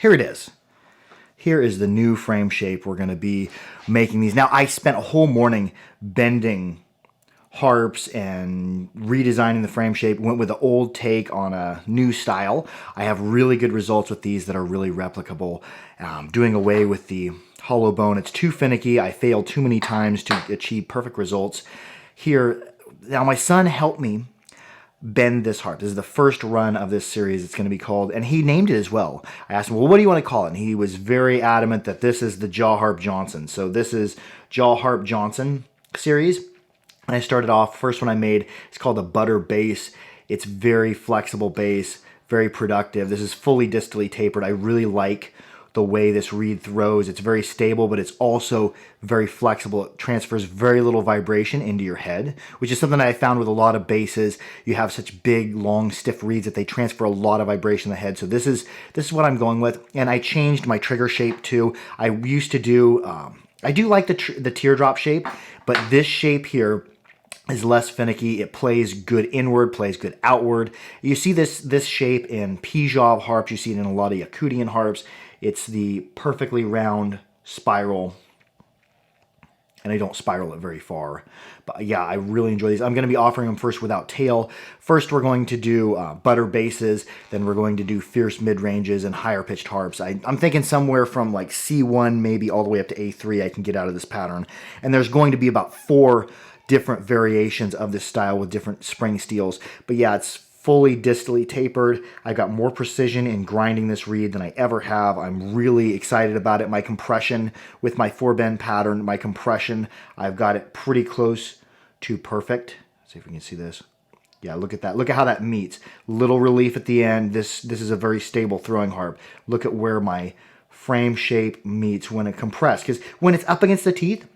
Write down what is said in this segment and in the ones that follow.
here it is. Here is the new frame shape we're going to be making these. Now, I spent a whole morning bending harps and redesigning the frame shape. Went with the old take on a new style. I have really good results with these that are really replicable. Doing away with the hollow bone. It's too finicky. I failed too many times to achieve perfect results. Here, now my son helped me bend this harp. This is the first run of this series. It's going to be called, and he named it as well. I asked him, well, what do you want to call it? And he was very adamant that this is the Jaw Harp Johnson. So this is Jaw Harp Johnson series. And I started off, first one I made, it's called the Butter Bass. It's very flexible bass, very productive. This is fully distally tapered. I really like the way this reed throws. It's very stable, but it's also very flexible. It transfers very little vibration into your head, which is something that I found with a lot of basses. You have such big, long, stiff reeds that they transfer a lot of vibration in the head. So this is what I'm going with. And I changed my trigger shape too. I used to do, I do like the teardrop shape, but this shape here is less finicky. It plays good inward, plays good outward. You see this shape in Pijov harps. You see it in a lot of Yakutian harps. It's the perfectly round spiral, and I don't spiral it very far. But yeah, I really enjoy these. I'm going to be offering them first without tail. First, we're going to do butter basses. Then we're going to do fierce mid-ranges and higher pitched harps. I'm thinking somewhere from like C1 maybe all the way up to A3 I can get out of this pattern. And there's going to be about 4 different variations of this style with different spring steels. But yeah, it's fully distally tapered. I've got more precision in grinding this reed than I ever have. I'm really excited about it. My compression with my 4-bend pattern, my compression, I've got it pretty close to perfect. Let's see if we can see this. Yeah, look at that. Look at how that meets. Little relief at the end. This is a very stable throwing harp. Look at where my frame shape meets when it compressed. Because when it's up against the teeth,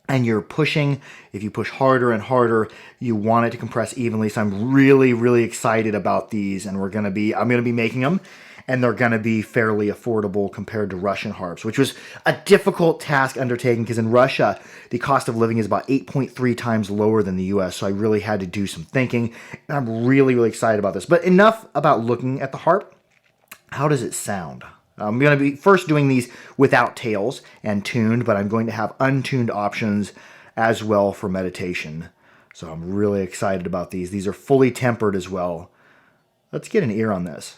and you're pushing, if you push harder and harder, you want it to compress evenly. So I'm really, really excited about these, and I'm gonna be making them, and they're gonna be fairly affordable compared to Russian harps, which was a difficult task undertaking because in Russia, the cost of living is about 8.3 times lower than the US. So I really had to do some thinking, and I'm really, really excited about this. But enough about looking at the harp. How does it sound? I'm going to be first doing these without tails and tuned, but I'm going to have untuned options as well for meditation. So I'm really excited about these. These are fully tempered as well. Let's get an ear on this.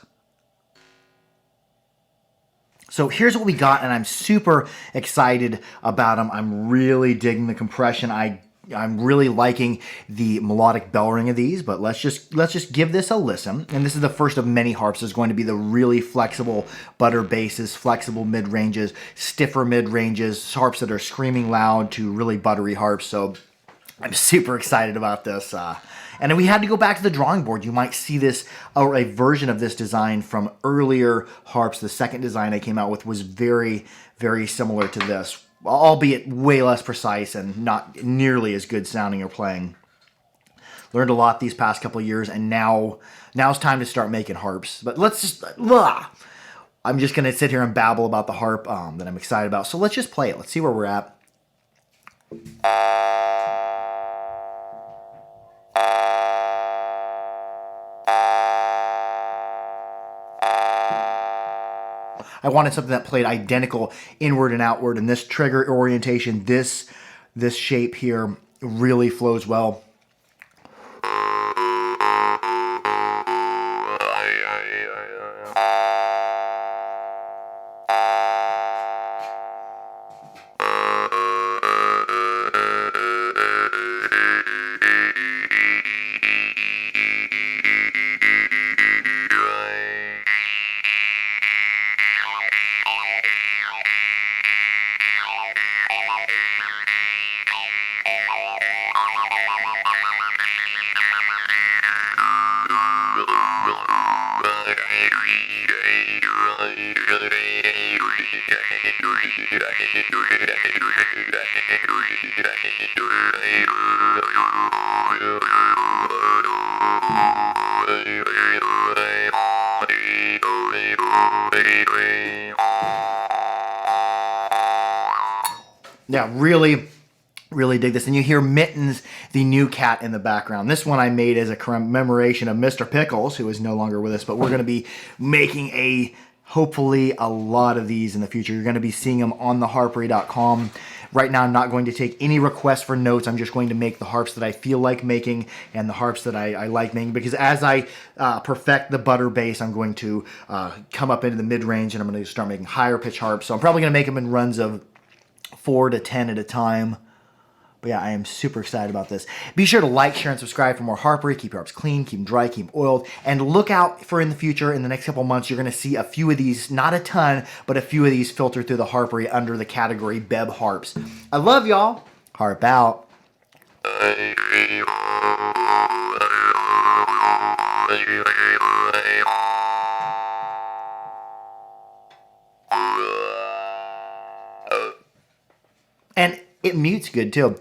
So here's what we got, and I'm super excited about them. I'm really digging the compression. I'm really liking the melodic bell ring of these, but let's just give this a listen. And this is the first of many harps. There's going to be the really flexible butter basses, flexible mid-ranges, stiffer mid-ranges, harps that are screaming loud to really buttery harps. So I'm super excited about this. And then we had to go back to the drawing board. You might see this, or a version of this design from earlier harps. The second design I came out with was very, very similar to this, albeit way less precise and not nearly as good sounding or playing. Learned a lot these past couple of years, and now's time to start making harps. But let's just, I'm just going to sit here and babble about the harp that I'm excited about. So let's just play it. Let's see where we're at. I wanted something that played identical inward and outward, and this trigger orientation, this shape here really flows well. Yeah, really dig this. And you hear Mittens, the new cat, in the background. This one I made as a commemoration of Mr. Pickles, who is no longer with us, but we're going to be making a hopefully a lot of these in the future. You're going to be seeing them on the harpery.com. Right now, I'm not going to take any requests for notes. I'm just going to make the harps that I feel like making and the harps that I like making, because as I perfect the butter bass, I'm going to come up into the mid-range and I'm going to start making higher pitch harps. So I'm probably going to make them in runs of 4 to 10 at a time. But yeah, I am super excited about this. Be sure to like, share, and subscribe for more harpery. Keep your harps clean, keep them dry, keep them oiled. And look out for in the future, in the next couple months, you're going to see a few of these, not a ton, but a few of these filter through the harpery under the category Bebb harps. I love y'all. Harp out. And it mutes good too.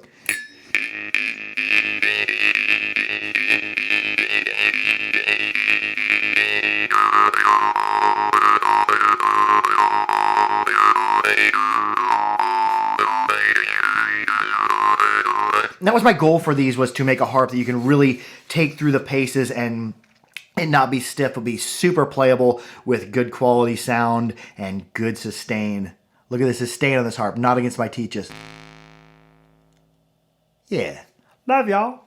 That was my goal for these, was to make a harp that you can really take through the paces and not be stiff, but be super playable with good quality sound and good sustain. Look at the sustain on this harp, not against my teachers. Yeah. Love y'all.